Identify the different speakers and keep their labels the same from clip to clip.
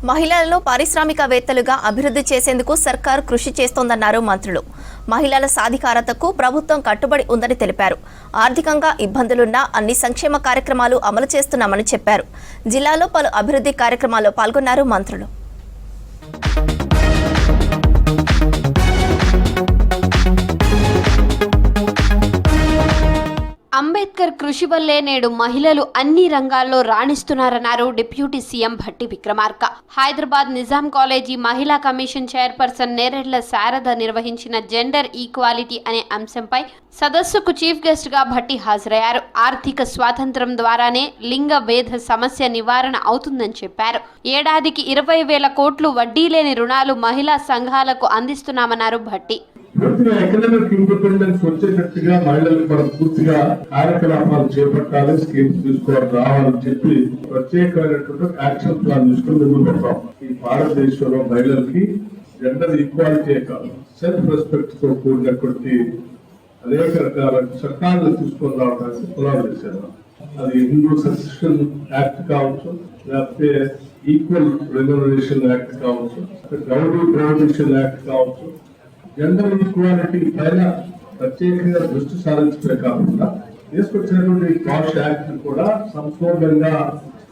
Speaker 1: మహిళలను పారిశ్రామికవేత్తలుగా అభివృద్ధి చేసేందుకు సర్కార్ కృషి చేస్తోందన్నారు మంత్రులు. మహిళల సాధికారతకు ప్రభుత్వం కట్టుబడి ఉందని తెలిపారు. ఆర్థికంగా ఇబ్బందులున్నా అన్ని సంక్షేమ కార్యక్రమాలు అమలు చేస్తున్నామని చెప్పారు. జిల్లాలో పలు అభివృద్ధి కార్యక్రమాల్లో పాల్గొన్నారు మంత్రులు.
Speaker 2: అంబేద్కర్ కృషి వల్లే నేడు మహిళలు అన్ని రంగాల్లో రాణిస్తున్నారన్నారు deputy CM Bhatti Vikramarka. Hyderabad Nizam college మహిళా కమిషన్ చైర్పర్సన్ నేరెళ్ల శారద నిర్వహించిన జెండర్ ఈక్వాలిటీ అనే అంశంపై సదస్సుకు చీఫ్ గెస్ట్ గా భట్టి హాజరయ్యారు. ఆర్థిక స్వాతంత్ర్యం ద్వారానే లింగ భేద సమస్య నివారణ అవుతుందని చెప్పారు. ఏడాదికి 20,000 కోట్లు వడ్డీ లేని రుణాలు మహిళా సంఘాలకు అందిస్తున్నామన్నారు భట్టి.
Speaker 3: ఎకనామిక్ ఇండిపెండెన్స్ వచ్చేటట్టుగా మహిళలకు మనం పూర్తిగా కార్యకలాపాలు చేపట్టాలి, స్కీమ్స్ తీసుకోవాలి రావాలని చెప్పి ప్రత్యేకమైనటువంటి యాక్షన్ ప్లాన్ తీసుకుని ముందు పెడతాం. ఈ భారతదేశంలో మహిళలకి జెండర్ ఈక్వాలిటీ కాదు, సెల్ఫ్ రెస్పెక్ట్ తో కూడినటువంటి అనేక రకాల చట్టాలను తీసుకొని రావడానికి పునాది చేశారు. అది హిందూ సక్సెషన్ యాక్ట్ కావచ్చు, లేకపోతే ఈక్వల్ రెమ్యునరేషన్ యాక్ట్ కావచ్చు, డౌరీ ప్రొహిబిషన్ యాక్ట్ కావచ్చు. జెండర్ ఈక్వాలిటీ పైన ప్రత్యేకంగా దృష్టి సారించడమే కాకుండా తీసుకొచ్చినటువంటి పాష్ యాక్ట్ కూడా సంపూర్ణంగా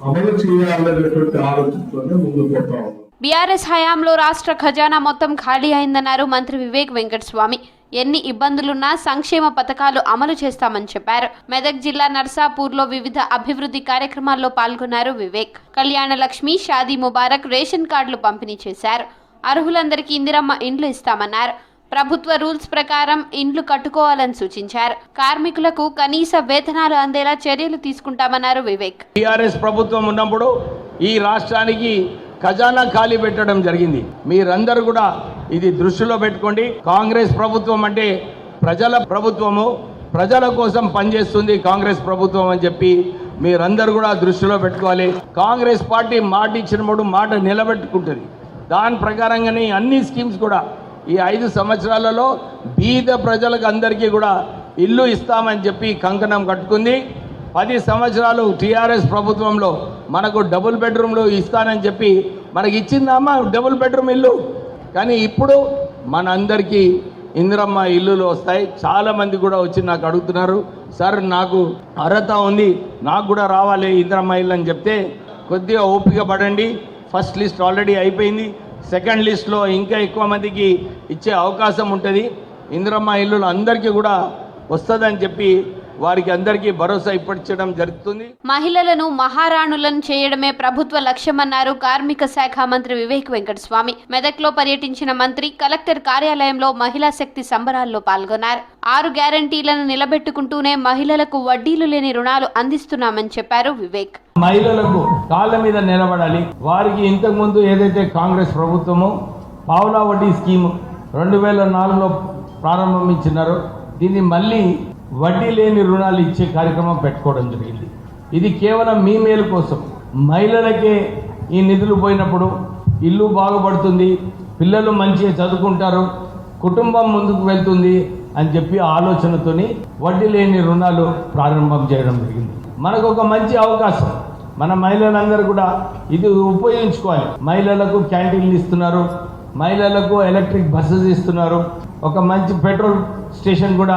Speaker 3: అమలు చేయాలనేటువంటి ఆలోచనతోనే ముందుకు పోతా ఉన్నాం.
Speaker 2: బీఆర్ఎస్ హయాంలో రాష్ట్ర ఖజానా మొత్తం ఖాళీ అయిందన్నారు మంత్రి వివేక్ వెంకటస్వామి. ఎన్ని ఇబ్బందులున్నా సంక్షేమ పథకాలు అమలు చేస్తామని చెప్పారు. మెదక్ జిల్లా నర్సాపూర్లో వివిధ అభివృద్ధి కార్యక్రమాల్లో పాల్గొన్నారు వివేక్. కళ్యాణ లక్ష్మి, షాదీ ముబారక్, రేషన్ కార్డులు పంపిణీ చేశారు. అర్హులందరికీ ఇందిరమ్మ ఇండ్లు ఇస్తామన్నారు. ప్రభుత్వ రూల్స్ ప్రకారం ఇండ్లు కట్టుకోవాలని సూచించారు. కార్మికులకు కనీస వేతనాలు అందేలా చర్యలు తీసుకుంటామన్నారు వివేక్.
Speaker 4: టీఆర్ఎస్ ప్రభుత్వం ఉన్నప్పుడు ఈ రాష్ట్రానికి ఖజానా ఖాళీ పెట్టడం జరిగింది. మీరందరూ కూడా ఇది దృష్టిలో పెట్టుకోండి. కాంగ్రెస్ ప్రభుత్వం అంటే ప్రజల ప్రభుత్వము, ప్రజల కోసం పనిచేస్తుంది కాంగ్రెస్ ప్రభుత్వం అని చెప్పి మీరందరూ కూడా దృష్టిలో పెట్టుకోవాలి. కాంగ్రెస్ పార్టీ మాట ఇచ్చినప్పుడు మాట నిలబెట్టుకుంటుంది. దాని ప్రకారంగానే అన్ని స్కీమ్స్ కూడా ఈ 5 సంవత్సరాలలో బీద ప్రజలకు అందరికీ కూడా ఇల్లు ఇస్తామని చెప్పి కంకణం కట్టుకుంది. 10 సంవత్సరాలు టీఆర్ఎస్ ప్రభుత్వంలో మనకు డబుల్ బెడ్రూమ్లు ఇస్తానని చెప్పి మనకి ఇచ్చిందమ్మా డబుల్ బెడ్రూమ్ ఇల్లు. కానీ ఇప్పుడు మన అందరికీ ఇందిరమ్మ ఇల్లులు వస్తాయి. చాలామంది కూడా వచ్చి నాకు అడుగుతున్నారు, సార్ నాకు అర్హత ఉంది, నాకు కూడా రావాలి ఇందిరమ్మ ఇల్లు అని చెప్తే కొద్దిగా ఓపిక పడండి. ఫస్ట్ లిస్ట్ ఆల్రెడీ అయిపోయింది. సెకండ్ లిస్ట్లో ఇంకా ఎక్కువ మందికి ఇచ్చే అవకాశం ఉంటుంది. ఇందిరమ్మ ఇల్లులు అందరికీ కూడా వస్తుందని చెప్పి వారికి అందరికీ భరోసా ఇప్పించడం జరుగుతుంది.
Speaker 2: మహిళలను మహారాణులను చేయడమే ప్రభుత్వ లక్ష్యమన్నారు కార్మిక శాఖ మంత్రి వివేక్ వెంకటస్వామి. మెదక్లో పర్యటించిన మంత్రి కలెక్టర్ కార్యాలయంలో మహిళా శక్తి సంబరాల్లో పాల్గొన్నారు. 6 గ్యారంటీలను నిలబెట్టుకుంటూనే మహిళలకు వడ్డీలు లేని రుణాలు అందిస్తున్నామని చెప్పారు వివేక్.
Speaker 4: మహిళలకు కాళ్ళ మీద నిలబడాలి. వారికి ఇంతకుముందు ఏదైతే కాంగ్రెస్ ప్రభుత్వమో పావులా వడ్డీ స్కీమ్ 2004లో ప్రారంభించినారో దీన్ని మళ్ళీ వడ్డీ లేని రుణాలు ఇచ్చే కార్యక్రమం పెట్టుకోవడం జరిగింది. ఇది కేవలం మీ మేలు కోసం. మహిళలకే ఈ నిధులు పోయినప్పుడు ఇల్లు బాగుపడుతుంది, పిల్లలు మంచిగా చదువుకుంటారు, కుటుంబం ముందుకు వెళ్తుంది అని చెప్పి ఆలోచనతోని వడ్డీ లేని రుణాలు ప్రారంభం చేయడం జరిగింది. మనకు ఒక మంచి అవకాశం, మన మహిళలందరూ కూడా ఇది ఉపయోగించుకోవాలి. మహిళలకు క్యాంటీన్లు ఇస్తున్నారు, మహిళలకు ఎలక్ట్రిక్ బస్సెస్ ఇస్తున్నారు, ఒక మంచి పెట్రోల్ స్టేషన్ కూడా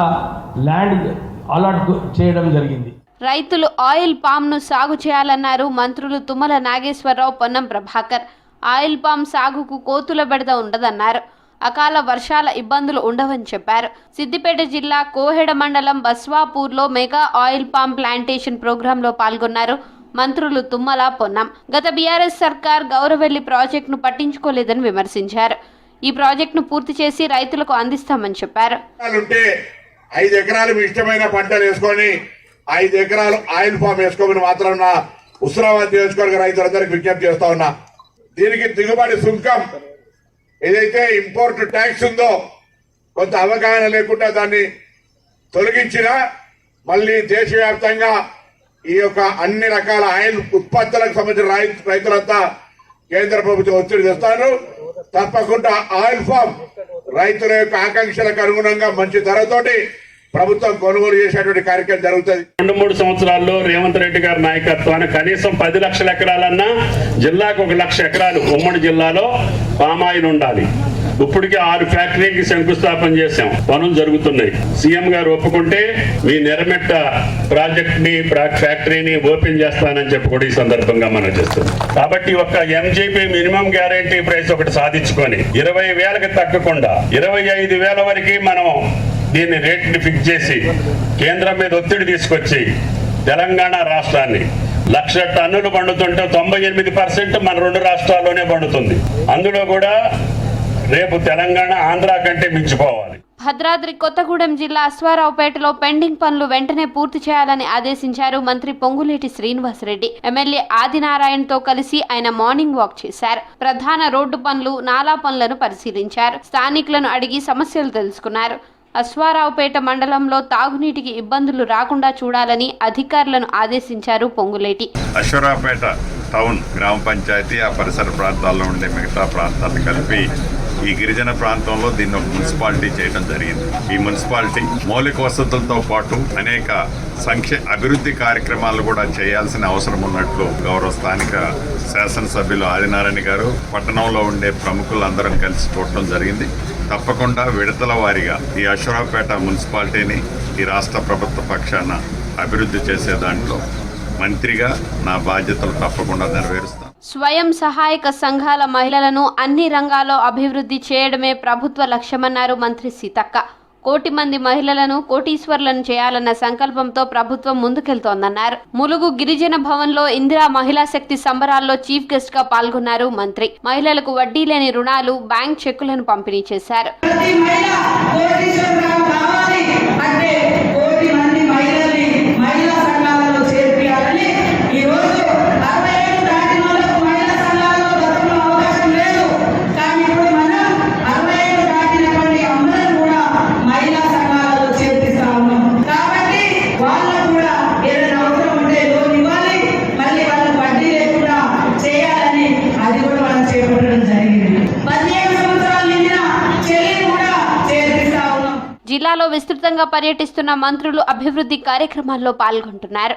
Speaker 4: ల్యాండ్ అలాట్ చేయడం జరిగింది.
Speaker 2: రైతులు ఆయిల్ పామ్ను సాగు చేయాలన్నారు మంత్రులు తుమ్మల నాగేశ్వరరావు, పొన్నం ప్రభాకర్. ఆయిల్ పామ్ సాగుకు కోతుల బెడద ఉండదన్నారు. అకాల వర్షాల ఇబ్బందులు ఉండవని చెప్పారు. సిద్దిపేట జిల్లా కోహెడ మండలం బస్వాపూర్లో మెగా ఆయిల్ పామ్ ప్లాంటేషన్ ప్రోగ్రాంలో పాల్గొన్నారు మంత్రులు తుమ్మల, పొన్నం. గత బీఆర్ఎస్ సర్కార్ గౌరవెల్లి ప్రాజెక్టును పట్టించుకోలేదని విమర్శించారు. ఈ ప్రాజెక్టును పూర్తి చేసి రైతులకు అందిస్తామని చెప్పారు.
Speaker 5: 5 ఎకరాలు మీ ఇష్టమైన పంటలు వేసుకొని 5 ఎకరాలు ఆయిల్ ఫామ్ వేసుకోమని మాత్రం నా హుస్నాబాద్ నియోజకవర్గ రైతులందరికీ విజ్ఞప్తి చేస్తా ఉన్నా. దీనికి దిగుబడి సుంకం ఏదైతే ఇంపోర్ట్ ట్యాక్స్ ఉందో కొంత అవగాహన లేకుండా దాన్ని తొలగించినా మళ్ళీ దేశవ్యాప్తంగా ఈ యొక్క అన్ని రకాల ఆయిల్ ఉత్పత్తులకు సంబంధించిన రైతులంతా కేంద్ర ప్రభుత్వం ఒత్తిడి తెస్తారు. తప్పకుండా ఆయిల్ ఫామ్ రైతుల యొక్క ఆకాంక్షలకు అనుగుణంగా మంచి ధరతోటి ప్రభుత్వం కొనుగోలు చేసేటువంటి కార్యక్రమం జరుగుతుంది.
Speaker 6: 2-3 సంవత్సరాల్లో రేవంత్ రెడ్డి గారి నాయకత్వాన్ని కనీసం 10 లక్షల ఎకరాలన్నా జిల్లాకు 1 లక్ష ఎకరాలు ఉమ్మడి జిల్లాలో పామాయిల్ ఉండాలి. ఇప్పటికే 6 ఫ్యాక్టరీకి శంకుస్థాపన చేశాం, పనులు జరుగుతున్నాయి. సీఎం గారు ఒప్పుకుంటే మీ నెరమెట్ట ప్రాజెక్ట్ ని ఫ్యాక్టరీని ఓపెన్ చేస్తానని చెప్పి కూడా ఈ సందర్భంగా మనం చేస్తున్నాం. కాబట్టి ఒక ఎంజీపీ మినిమం గ్యారంటీ ప్రైస్ ఒకటి సాధించుకొని 20,000కి తగ్గకుండా 25,000 వరకు మనం దీన్ని రేట్ని ఫిక్స్ చేసి కేంద్రం మీద ఒత్తిడి తీసుకొచ్చి తెలంగాణ రాష్ట్రాన్ని 1,00,000 టన్నులు పండుతుంటే 98% మన 2 రాష్ట్రాల్లోనే పండుతుంది. అందులో కూడా రేపు తెలంగాణ ఆంధ్ర కంటే మించిపోవాలి.
Speaker 2: భద్రాద్రి కొత్తగూడెం జిల్లా అశ్వారావుపేటలో పెండింగ్ పనులు వెంటనే పూర్తి చేయాలని ఆదేశించారు మంత్రి పొంగులేటి శ్రీనివాసరెడ్డి. ఎమ్మెల్యే ఆదినారాయణతో కలిసి ఆయన మార్నింగ్ వాక్ చేశారు. ప్రధాన రోడ్డు పనులు, నాలా పనులను పరిశీలించారు. స్థానికులను అడిగి సమస్యలు తెలుసుకున్నారు. అశ్వారావుపేట మండలంలో తాగునీటికి ఇబ్బందులు రాకుండా చూడాలని అధికారులను ఆదేశించారు పొంగులేటి.
Speaker 7: అశ్వారావుపేట టౌన్ గ్రామ పంచాయతీ ఆ పరిసర ప్రాంతాల్లో ఉండే మిగతా ప్రాంతాలు కలిపి ఈ గిరిజన ప్రాంతంలో దీన్ని ఒక మున్సిపాలిటీ చేయడం జరిగింది. ఈ మున్సిపాలిటీ మౌలిక వసతులతో పాటు అనేక అభివృద్ధి కార్యక్రమాలు కూడా చేయాల్సిన అవసరం ఉన్నట్లు గౌరవ స్థానిక శాసనసభ్యులు ఆదినారాయణ గారు పట్టణంలో ఉండే ప్రముఖులందరం కలిసి చూడటం జరిగింది. తప్పకుండా విడతల వారీగా ఈ అశ్వారావుపేట మున్సిపాలిటీని ఈ రాష్ట్ర ప్రభుత్వ పక్షాన అభివృద్ధి చేసే దాంట్లో మంత్రిగా నా బాధ్యతలు తప్పకుండా నెరవేరుస్తాను.
Speaker 2: స్వయం సహాయక సంఘాల మహిళలను అన్ని రంగాల్లో అభివృద్ధి చేయడమే ప్రభుత్వ లక్ష్యమన్నారు మంత్రి సీతక్క. 1,00,000 మంది మహిళలను కోటీశ్వర్లను చేయాలన్న సంకల్పంతో ప్రభుత్వం ముందుకెళ్తోందన్నారు. ములుగు గిరిజన భవన్లో ఇందిరా మహిళా శక్తి సంబరాల్లో చీఫ్ గెస్ట్ గా పాల్గొన్నారు మంత్రి. మహిళలకు వడ్డీ లేని రుణాలు, బ్యాంక్ చెక్కులను పంపిణీ చేశారు. జిల్లాలో విస్తృతంగా పర్యటిస్తున్న మంత్రులు అభివృద్ధి కార్యక్రమాల్లో పాల్గొంటున్నారు.